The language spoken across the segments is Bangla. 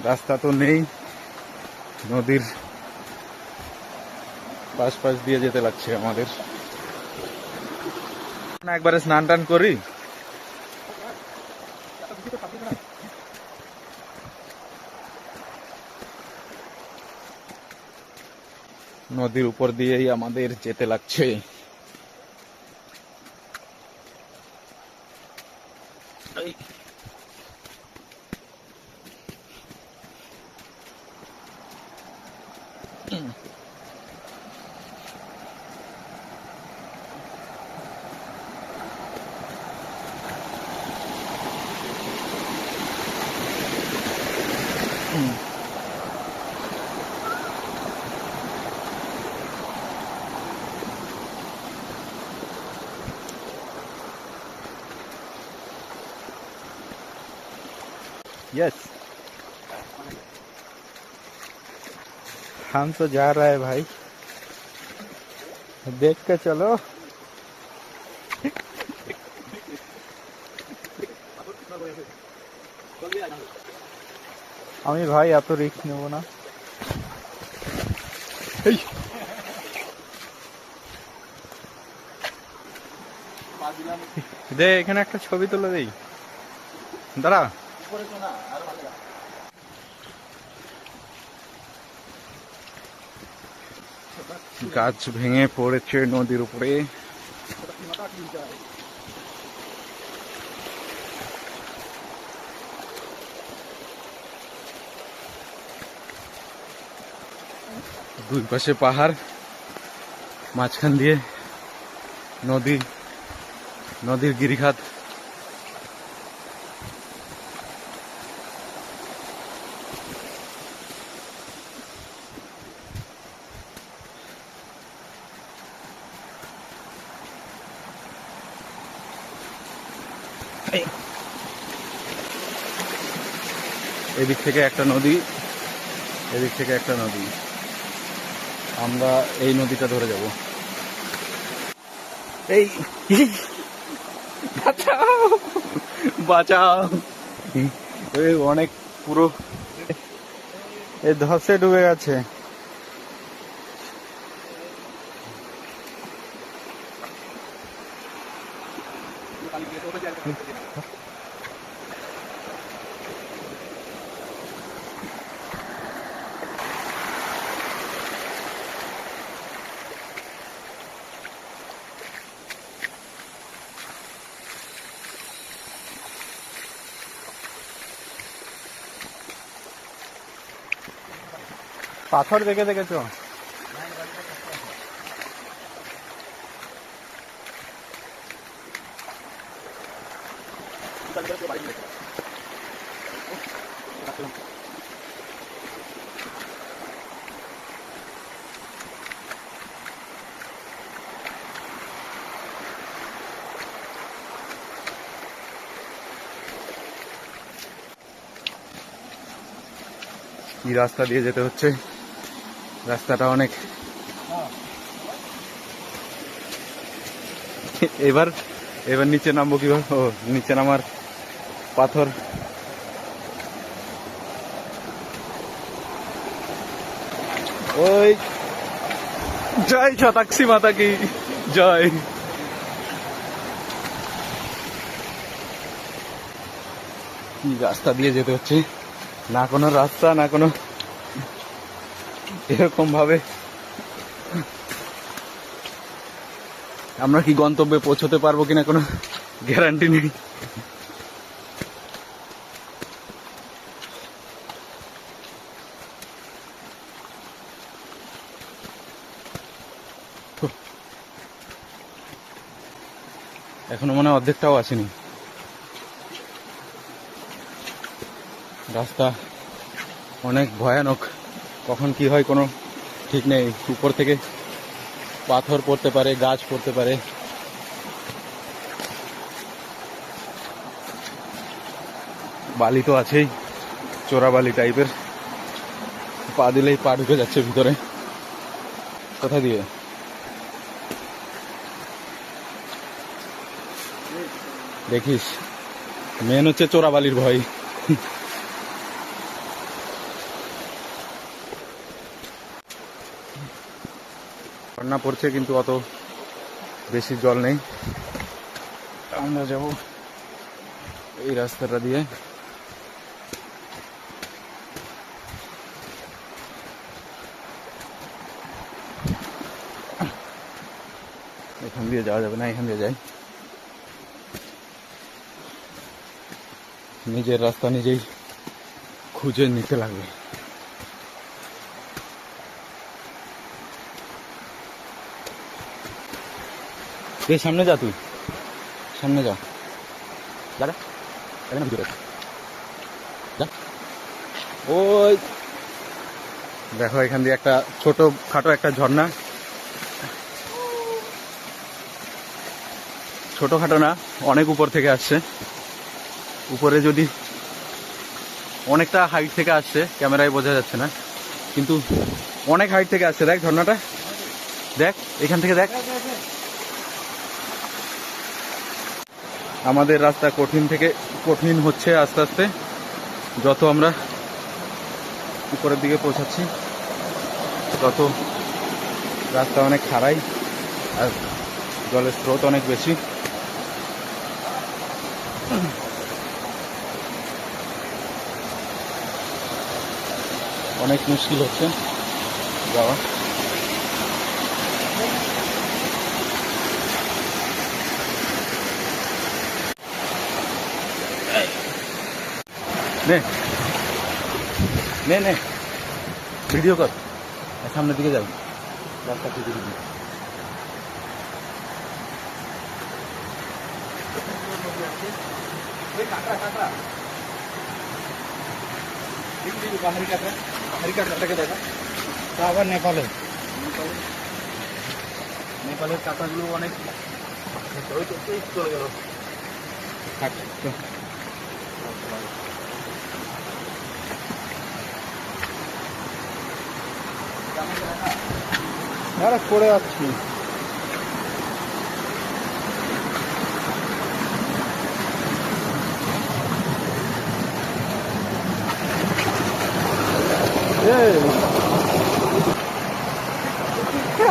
রাস্তা তো নেই, নদীর পাশ পাশ দিয়ে যেতে লাগছে আমাদের। একবারে স্নান টান করি। নদীর উপর দিয়েই আমাদের যেতে লাগছে। यस, हम तो जा रहे हैं भाई, देख के चलो। আমি ভাই এত রিস্ক নেব না। দে এখানে একটা ছবি তুলে দেই, দাঁড়া। গাছ ভেঙে পড়েছে নদীর উপরে। দুই পাশে পাহাড়, মাঝখান দিয়ে নদী, নদীর গিরিখাত। এদিক থেকে একটা নদী, এদিক থেকে একটা নদী, আমরা এই নদীটা ধরে যাব। এই বাঁচাও বাঁচাও, এই অনেক পুরো এই ধসে ডুবে গেছে। পাথর দেখে দেখেছো? কি রাস্তা দিয়ে যেতে হচ্ছে, রাস্তাটা অনেক। এবার এবার নিচে নামবো কিভাবে? ও নিচে নামার পাথর। ওই জয় শতাক্ষী মাতা কি জয়। কি রাস্তা দিয়ে যেতে হচ্ছে, না কোনো রাস্তা না কোনো এরকম ভাবে আমরা কি গন্তব্যে পৌঁছতে পারবো কিনা কোনো গ্যারান্টি নেই। এখনো মনে হয় অর্ধেকটাও আসেনি। রাস্তা অনেক ভয়ানক, কখন কি হয় কোনো ঠিক নেই। উপর থেকে পাথর পড়তে পারে, গাছ পড়তে পারে। বালি তো আছেই, চোরা বালি টাইপের, পা দিলেই পা ঢুকে যাচ্ছে ভিতরে। কোথা দিয়ে? দেখিস, মেন হচ্ছে চোরা বালির ভয়। ঝর্ণা পড়ছে কিন্তু অত বেশি জল নেই। আমরা যাব এই রাস্তাটা দিয়ে। এখান দিয়ে যাওয়া যাবে না, এখান দিয়ে যাই। নিজের রাস্তা নিজেই খুঁজে নিতে লাগবে। এই সামনে যা, তুই সামনে যা, দাঁড়া না ভিতরে যা। ওই দেখো এখান দিয়ে একটা ছোট খাটো একটা ঝর্ণা, ছোটখাটো না, অনেক উপর থেকে আসছে। উপরে যদি অনেকটা হাইট থেকে আসছে, ক্যামেরায় বোঝা যাচ্ছে না, কিন্তু অনেক হাইট থেকে আসছে। দেখ ঝর্ণাটা, দেখ এখান থেকে দেখ। আমাদের রাস্তা কঠিন থেকে কঠিন হচ্ছে আস্তে আস্তে, যত আমরা উপরের দিকে পৌঁছাচ্ছি তত রাস্তা অনেক খাড়াই আর জলের স্রোত অনেক বেশি। অনেক মুশকিল হচ্ছে যাওয়া। নে নে নে ভিডিও কর, সামনের দিকে যাই, রাস্তা থেকে দিবি। আবার নেপালের কাঁটাগুলো অনেক চলে গেল। আরে পড়ে যাচ্ছি।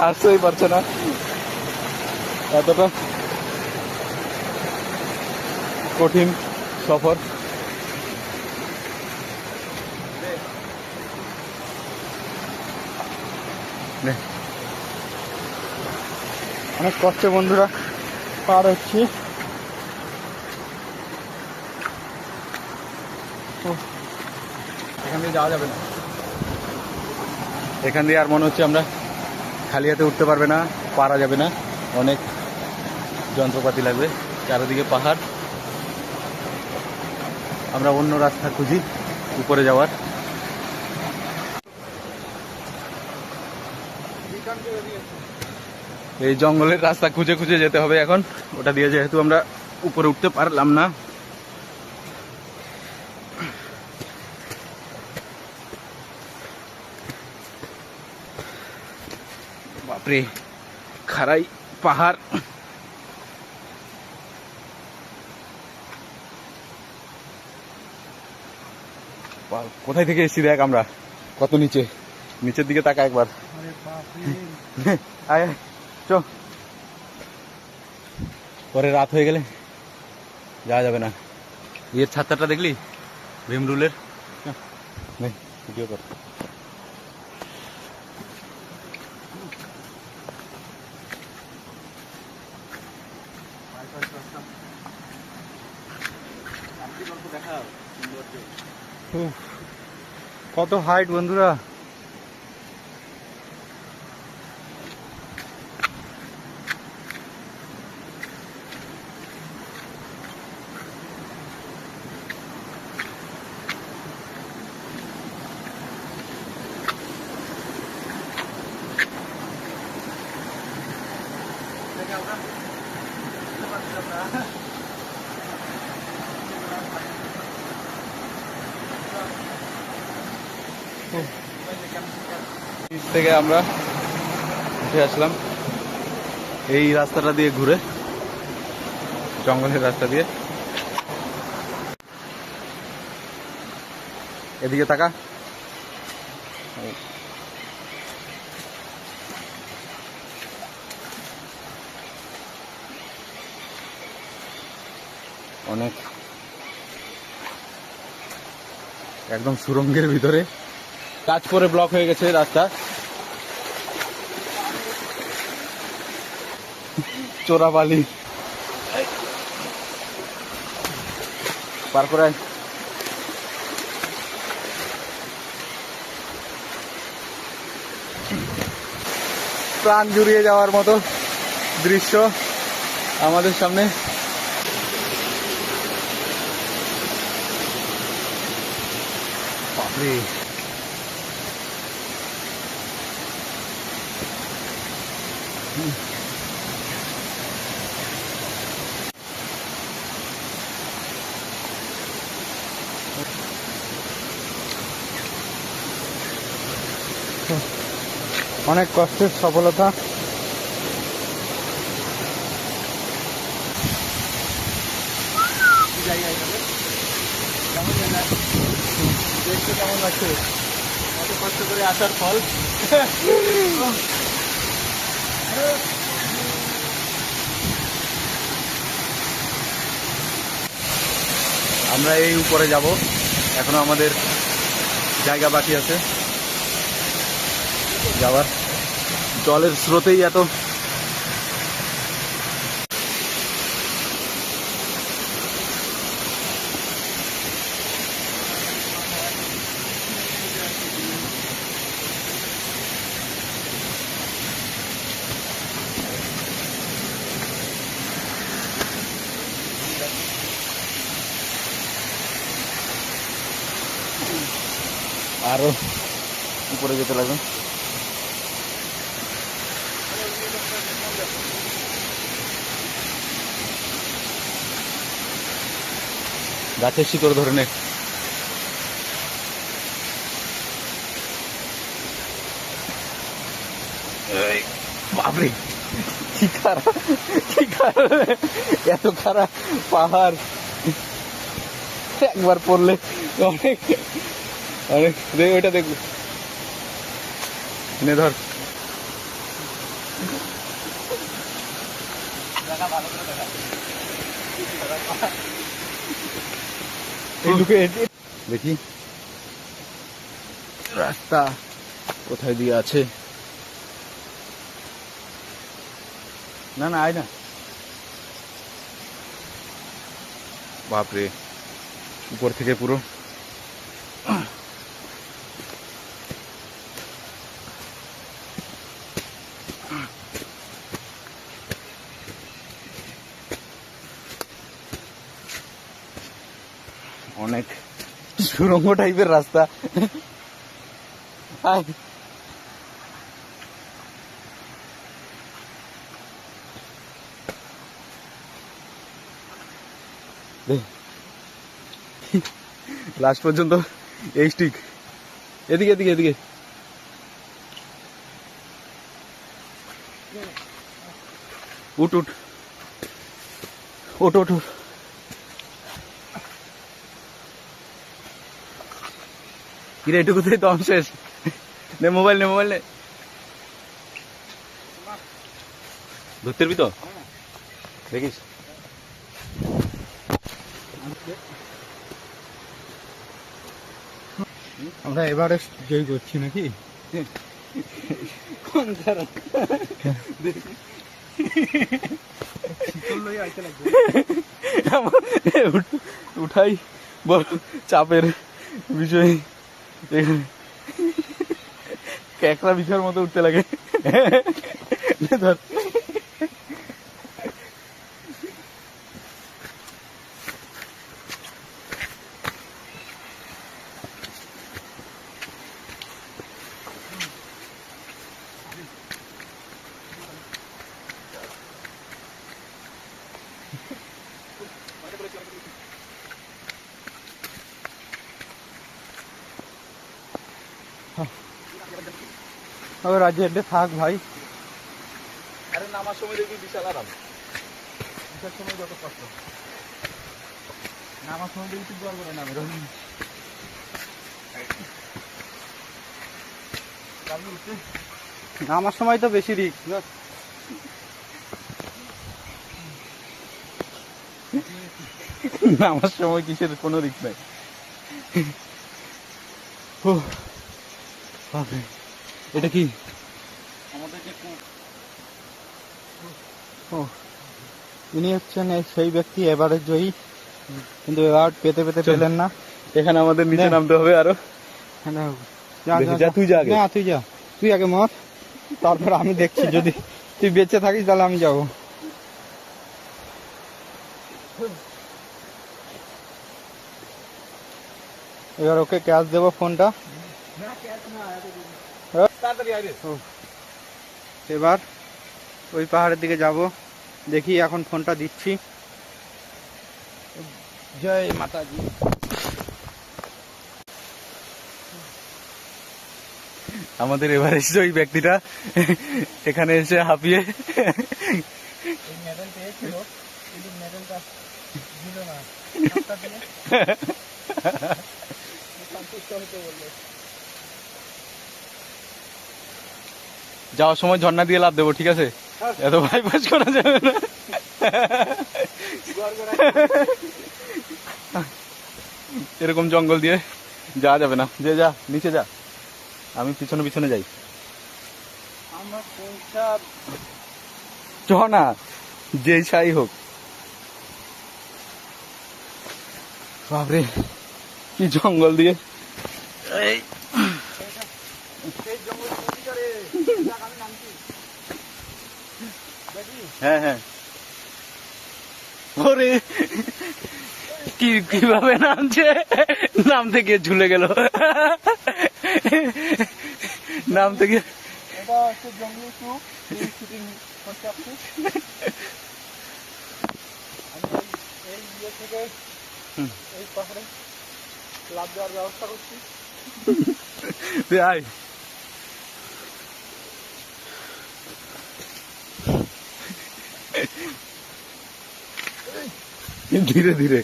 আসতেই পারছে না, এতটা কঠিন সফর। অনেক কষ্টে বন্ধুরা পার হচ্ছি। এখান দিয়ে যাওয়া যাবে না, এখান দিয়ে আর মনে হচ্ছে আমরা খালি হাতে উঠতে পারবে না, পারা যাবে না, অনেক যন্ত্রপাতি লাগবে। চারিদিকে পাহাড়। আমরা অন্য রাস্তা খুঁজি উপরে যাওয়ার। এই জঙ্গলের রাস্তা খুঁজে খুঁজে যেতে হবে এখন, ওটা দিয়ে যেহেতু আমরা উপরে উঠতে পারলাম না। বাপরে খাড়াই পাহাড়। কোথায় থেকে এসেছি দেখ আমরা, কত নিচে, নিচের দিকে তাকা একবার। আয় চো, পরে রাত হয়ে গেলে যাওয়া যাবে না। এর ছাত্রটা দেখলি ভীমরুলের, ভিডিও কর। কত হাইট বন্ধুরা। থেকে আমরা উঠে আসলাম এই রাস্তাটা দিয়ে ঘুরে, জঙ্গলের রাস্তা দিয়ে। এদিকে তাকা, অনেক একদম সুরঙ্গের ভিতরে কাজ করে ব্লক হয়ে গেছে রাস্তা। চোরাবালি পার করে প্রাণ জুড়িয়ে যাওয়ার মতো দৃশ্য আমাদের সামনে। বাপরে, অনেক কষ্টের সফলতা। দেখতে কেমন লাগছে? এত কষ্ট করে আসার ফল। আমরা এই উপরে যাব, এখনো আমাদের জায়গা বাকি আছে যাওয়ার। জলের স্রোতেই এত আরো উপরে যেতে লাগবে। গাছের শিকড় ধরে নে। বাপরে, কি খারাপ, কি খারাপ, এত খারাপ পাহাড়। একবার পড়লে অনেক অনেক। ওইটা দেখবো, এনে ধর। দেখি রাস্তা কোথায় দিয়ে আছে। না না, আয় না। বাপরে, উপর থেকে পুরো অনেক সুরঙ্গ টাইপের রাস্তা। লাস্ট পর্যন্ত এই স্টিক। এদিকে এদিকে এদিকে। উঠ উঠ ওঠ ওঠ। কিরে, এটুকুতেই তো আমি শেষ। নে মোবাইল, নে মোবাইল, নে। ধরতে পারবি তো? দেখিস। আমরা এবারে জয় করছি নাকি? কোন ধারা উঠাই বড় চাপের বিষয়। ক্যাকড়া বিছার মতো উঠতে লাগে। ধর, রাজ্যে এডে থাক ভাই। আরে নামার সময় দেখবি বিশাল আরাম। বিশাল সময় যত কষ্ট, নামার সময় দেখবি তুই জল করে নামে। নামার সময় তো বেশি রিস্ক। নামার সময় কিসের কোনো রিস্ক নাই। ও বাপরে, এটা কি? ও, ইনি হচ্ছেন সেই ব্যক্তি এবারের জয়ী, কিন্তু অ্যাওয়ার্ড পেতে পেতে চল। পেলেন না। এখানে আমাদের নিচে দেখ। নামতে হবে আরো। দেখি, যা, তুই যা আগে। না তুই যা, তুই আগে মর, তারপর আমি দেখছি, যদি তুই বেঁচে থাকিস তাহলে আমি যাবো। এবার ওকে ক্যাশ দেবো ফোনটা। ও, এবার ওই পাহাড়ের দিকে যাব, দেখি এখন ফোনটা দিচ্ছি। জয় মাতাজি। আমাদের এভারেস্ট ওই ব্যক্তিটা এখানে এসে হাঁপিয়ে মেডেল পেয়েছিল, কিন্তু মেডেলটা দিল না, সন্তুষ্ট হতে বললো। যাওয়ার সময় ঝর্ণা দিয়ে লাভ দেবো, ঠিক আছে? এত বাইপাস করা যাবে না। এরকম জঙ্গল দিয়ে যাওয়া যাবে না। যে যা, নিচে যা, আমি পিছনে পিছনে যাই। আমার সংসার চ না, যেই সাই হোক। বাপরে, কি জঙ্গল দিয়ে। এই সেই জঙ্গল সত্যিকারে, আমি নামছি দেখি। হ্যাঁ হ্যাঁ, ওরে কি কিভাবে নামছে, নামতে গিয়ে ঝুলে গেল। নামতে গিয়ে এটা হচ্ছে জঙ্গল টু শুটিং করতে আসছি। আমি এই ইয়ে থেকে এই পাহাড়ে লাভ দেওয়ার ব্যবস্থা করছি। তুই আয়। ধীরে ধীরে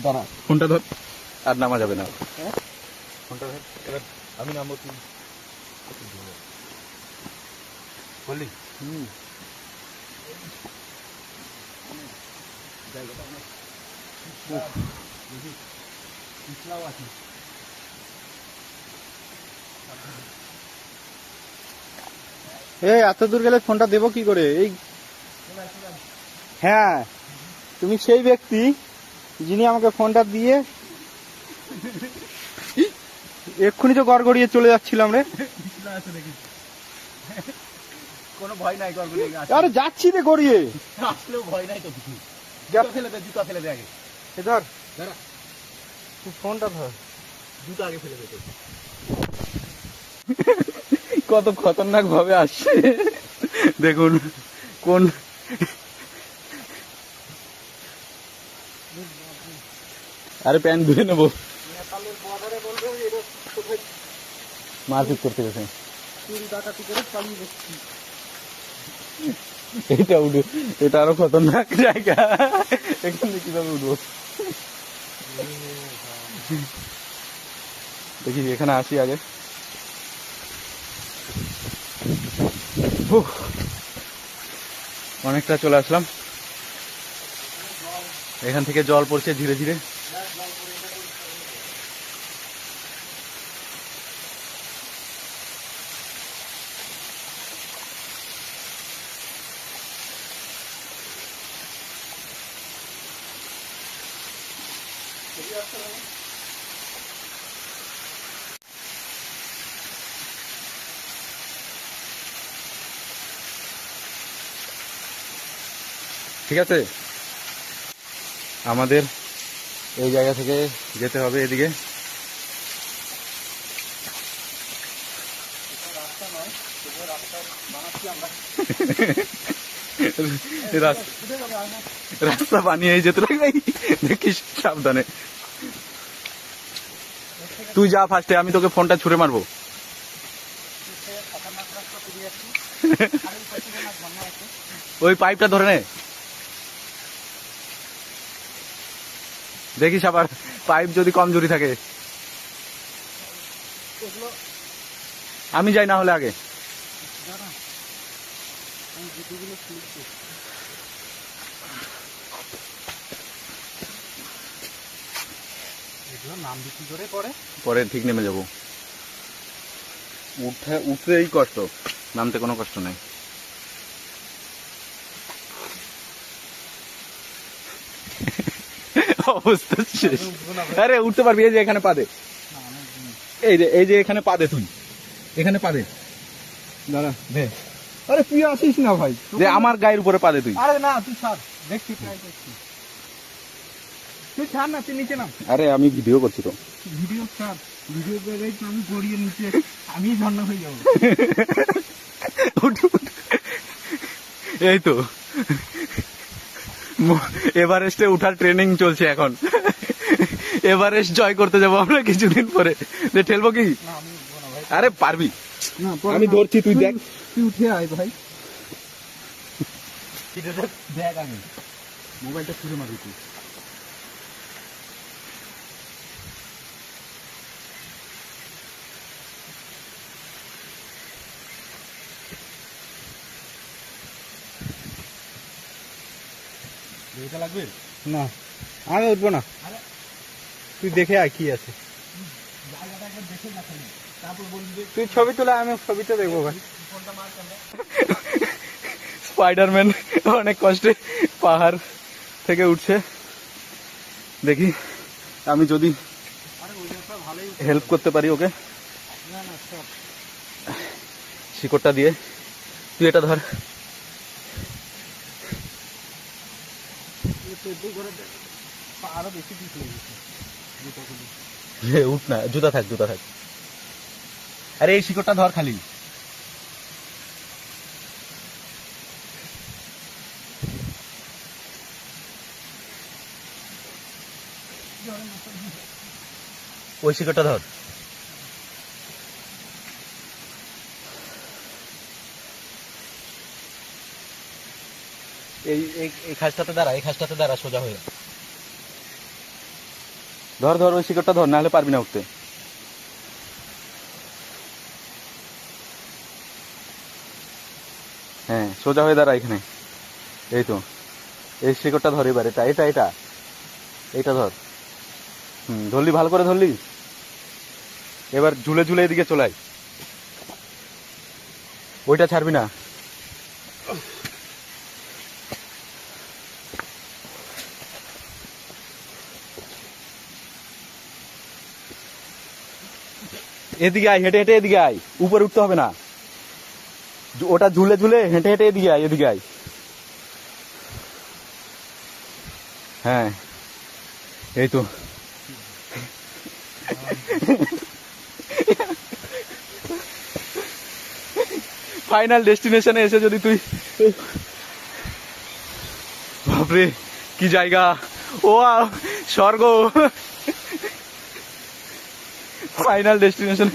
দাঁড়া, ফোনটা ধর, আর নামা যাবে না। হ্যাঁ? ফোনটা ধর, এবার আমি নামবো, তুই বললি। জায়গাটা অনেক পিছলাও আছে। এই এত দূর গেলে ফোনটা দেবো কি করে? এই হ্যাঁ, তুমি সেই ব্যক্তি যিনি আমাকে ফোনটা দিয়ে এক্ষুনি তো গড়গড়িয়ে চলে যাচ্ছিলাম রে। কোনো ভয় নাই, গড়গড়িয়ে আসলে। আরে যাচ্ছি রে গড়িয়ে, আসলেও ভয় নাই তো কিছু। জুতা ফেলে দে, জুতা ফেলে দে আগে। এ ধর, দাঁড়া, তুই ফোনটা ধর। জুতা আগে ফেলে দে তো। কত খতরনাক ভাবে আসছে দেখুন। কোন আরে প্যান্ট ধুয়ে নেবো, নেপালের বর্ডারে বলবে এটা কোথায় মারপিট করতে গেছে। চুরি ডাকাতি করে পালিয়ে যাচ্ছি। এটা উঠো, এটা আরো খতরনাক জায়গা, এখানে কিভাবে উঠবো? দেখি এখানে আসি আগে। উফ, অনেকটা চলে আসলাম। এখান থেকে জল পড়ছে ধীরে ধীরে। ঠিক আছে, আমাদের এই জায়গা থেকে যেতে হবে এদিকে। রাস্তা বানিয়ে যেতে লাগবে, দেখিস সাবধানে। তুই যা ফার্স্টে, আমি তোকে ফোনটা ছুঁড়ে মারবো। ওই পাইপটা ধরে নে, দেখিস আবার পাইপ যদি কমজোরি থাকে। আমি যাই না হলে আগে। নাম বিক্রি করে পরে পরে ঠিক নেমে যাব। উঠতেই কষ্ট, নামতে কোনো কষ্ট নাই। অবস্থা শেষ। আরে উঠতে পারবি, এই যে এখানে পা দে, এই যে এখানে পা দে, তুই এখানে পা দে, দাঁড়া দে আরে তুই আসিস না ভাই, যে আমার গায়ের উপরে পা দে তুই। আরে না তুই ছাড়, দেখছি ট্রাই করছি, তুই ছাড় না, তুই নিচে নাম। আরে আমি ভিডিও করছি তো। ভিডিও ছাড়, ভিডিও করে আমি গড়িয়ে নিচে আমি ঝর্ণা হয়ে যাবো। এই তো এভারেস্টে উঠার ট্রেনিং চলছে এখন। এভারেস্ট জয় করতে যাবো আমরা কিছুদিন পরে। ঠেলবো কি? না আমি উঠবো না ভাই। আরে পারবি, না আমি ধরছি, তুই দেখ। তুই উঠে আয় ভাই। দেখ আমি মোবাইলটা ছুঁড়ে মারবি তুই। এটা লাগবে না, আমি উঠবো না, তুই দেখে আয় কি আছে। তুই ছবি তোলা, আমি ছবিতে দেখবো ভাই। স্পাইডারম্যান অনেক কষ্টে পাহাড় থেকে উঠছে। দেখি আমি যদি হেল্প করতে পারি ওকে, শিকড়টা দিয়ে। তুই এটা ধর। আরো বেশি পিছ লেগেছে। উঠ না, জুতা থাক, জুতা থাক। আরে এই শিকড়টা ধর খালি। ওই শিকড়টা ধর। এই খাসটাতে দাঁড়া, এই খাসটাতে দাঁড়া, সোজা হয়ে ধর ধর, ওই শিকড়টা ধর, নাহলে পারবি না উঠতে। হ্যাঁ, সোজা হয়ে দাঁড়া এখানে। এই তো, এই শিকড়টা ধর এবার। এটা এটা এটা এইটা ধর। ধরলি, ভালো করে ধরলি। এবার ঝুলে ঝুলে এদিকে চলাই, ওইটা ছাড়বি না। এদিকে আয়, হেঁটে হেঁটে এদিকে আয়, উপরে উঠতে হবে না। ওটা ঝুলে ঝুলে হেঁটে হেঁটে এদিকে আয়, এদিকে আয়। হ্যাঁ, এই তো। ফাইনাল ডেস্টিনেশনে এসে যদি তুই, বাপরে কি জায়গা, ও স্বর্গ। Final destination.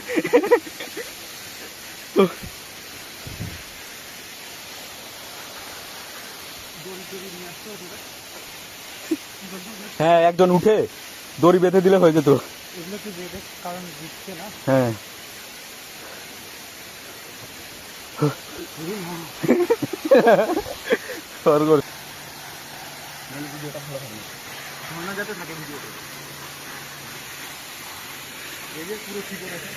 হ্যাঁ, একজন উঠে দড়ি বেঁধে দিলে হয়ে যেত। এগুলো কি বেঁধে, কারণ দিচ্ছে না। হ্যাঁ, স্বর্গ। ঝর্ণা যাতে থাকে ভিডিওতে, এই যে পুরো ঠিক আছে।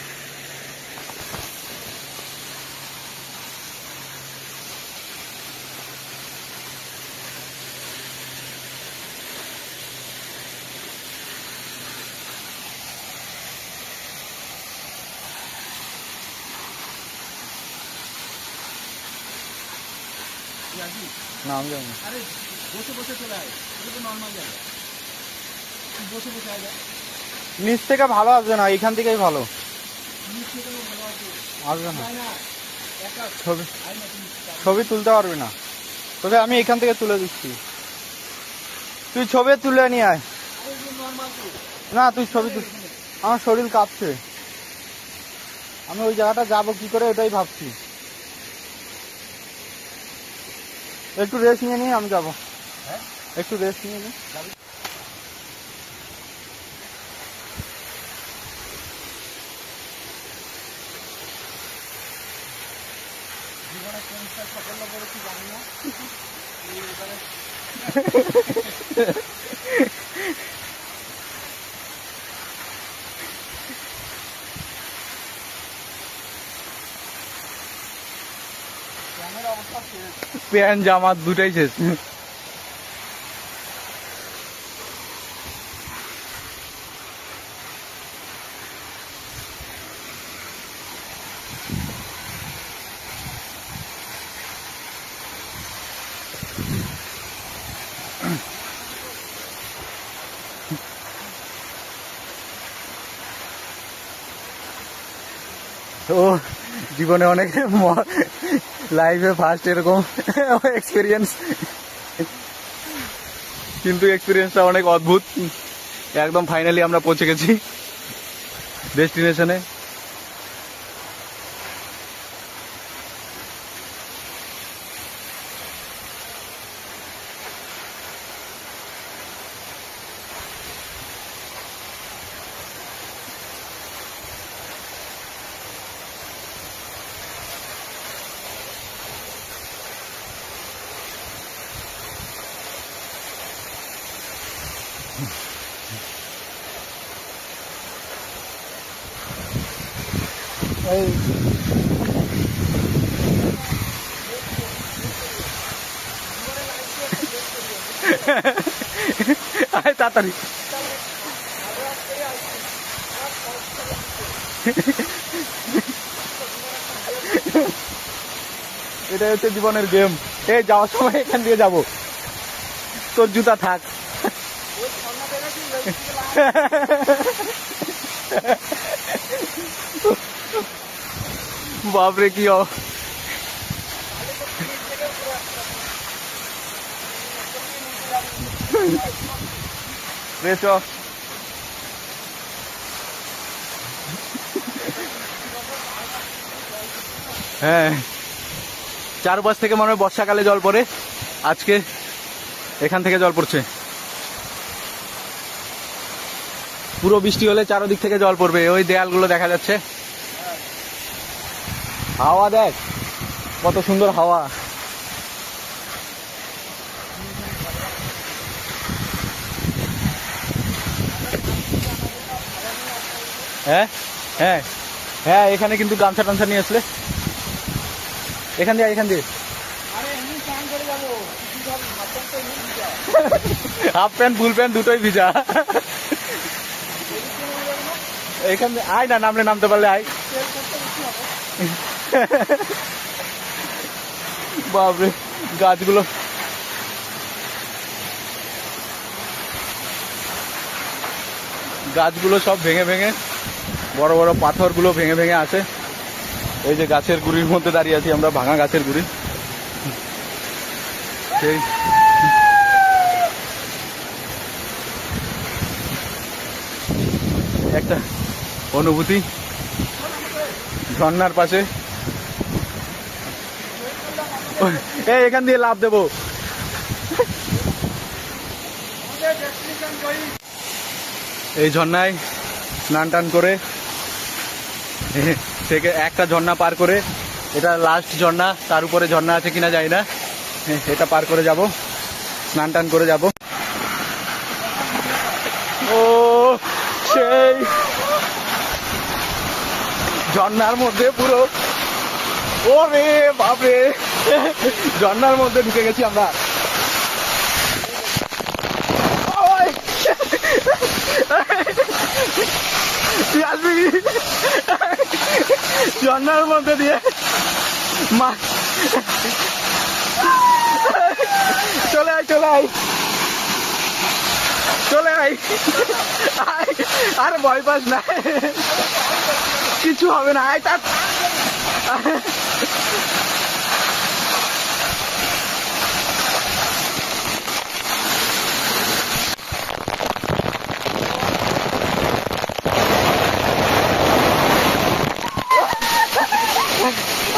না আমি যাবো। আরে বসে বসে চলে আয়, এটা তো নর্মাল জায়গা, বসে বসে আয়। নিচ থেকে ভালো আসবে না, এখান থেকেই ভালো আসবে না, ছবি। ছবি তুলতে পারবি না, তোকে আমি এখান থেকে তুলে দিচ্ছি। তুই ছবি তুলে নিয়ে আয়। না তুই ছবি তুল, আমার শরীর কাঁপছে, আমি ওই জায়গাটা যাবো কি করে ওটাই ভাবছি। একটু রেস্ট নিয়ে নিয়ে আমি যাবো। একটু রেস্ট নিয়ে নি। জীবনে কোন সাফল্য করেছি জানি না, প্যানের অবস্থা শেষ। প্যান্ট জামা দুটাই শেষ। ও জীবনে অনেক লাইফে ফার্স্ট এরকম এক্সপিরিয়েন্স, কিন্তু এক্সপিরিয়েন্সটা অনেক অদ্ভুত। একদম ফাইনালি আমরা পৌঁছে গেছি ডেস্টিনেশনে। এই আয় তাড়াতাড়ি। এটা হচ্ছে জীবনের গেম। এই যাওয়ার সময় এখান দিয়ে যাবো, তোর জুতা থাক। বাপরে কি রেচ। হ্যাঁ, চারপাশ থেকে মনে হয় বর্ষাকালে জল পড়ে, আজকে এখান থেকে জল পড়ছে। পুরো বৃষ্টি হলে চারদিক থেকে জল পড়বে। ওই দেয়ালগুলো দেখা যাচ্ছে। হাওয়া দেখ কত সুন্দর হাওয়া। হ্যাঁ হ্যাঁ হ্যাঁ, এখানে কিন্তু গামছা টামছা নিয়ে আসলে এখান দিয়ে এখান দিয়ে আরে এমনি স্নান করে যাবো, হাফ প্যান্ট ফুল প্যান্ট দুটোই ভিজা। এখান দিয়ে আয় না, নামলে নামতে পারলে আয়। বাপরে গাছগুলো, গাছগুলো সব ভেঙে ভেঙে, বড় বড় পাথরগুলো ভেঙে ভেঙে আছে। এই যে গাছের গুড়ির মধ্যে দাঁড়িয়ে আছি আমরা, ভাঙা গাছের গুড়ি। সেই একটা অনুভূতি ঝর্ণার পাশে। এই এখান দিয়ে লাফ দেবো। এই ঝর্ণায় স্নান টান করে থেকে একটা ঝর্ণা পার করে, এটা লাস্ট ঝর্ণা, তার উপরে ঝর্ণা আছে কিনা জানি না, এটা পার করে যাব, স্নান টান করে যাব। ও সেই ঝর্ণার মধ্যে পুরো, ওরে বাপরে, ঝর্ণার মধ্যে ঢুকে গেছি আমরা। তুই আসবি ঝর্ণার মধ্যে দিয়ে? মা চলে আয় চলে আয় চলে আয়। আরে ভয় পাস না, কিছু হবে না, আয় তার।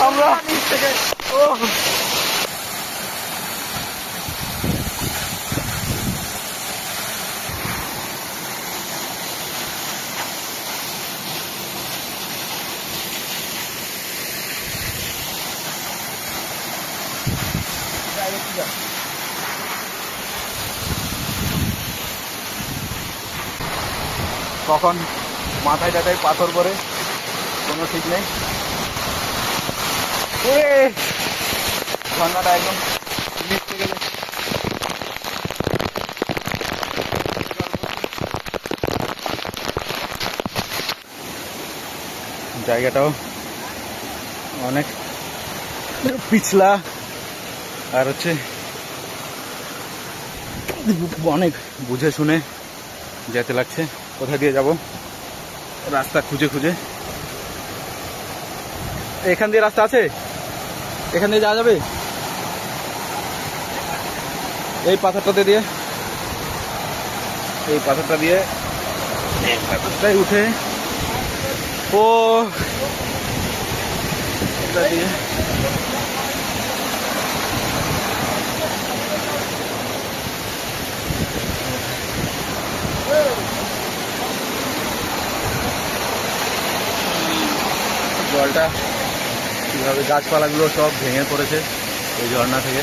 আমরা নিচ থেকে ও কখন মাথায় টাথায় পাথর পরে কোনো ঠিক নেই। ঝর্ণাটা একদম নিচ থেকে জায়গাটাও অনেক পিছলা আর হচ্ছে অনেক বুঝে শুনে যেতে লাগছে। কোথা দিয়ে যাব রাস্তা খুঁজে খুঁজে। এখান দিয়ে রাস্তা আছে, এখান দিয়ে যাওয়া যাবে এই পাথরটাতে দিয়ে, এই পাথরটা দিয়ে পাথরটাই উঠে ও এটা দিয়ে জলটা কিভাবে গাছপালাগুলো সব ভেঙে পড়েছে এই ঝর্ণা থেকে।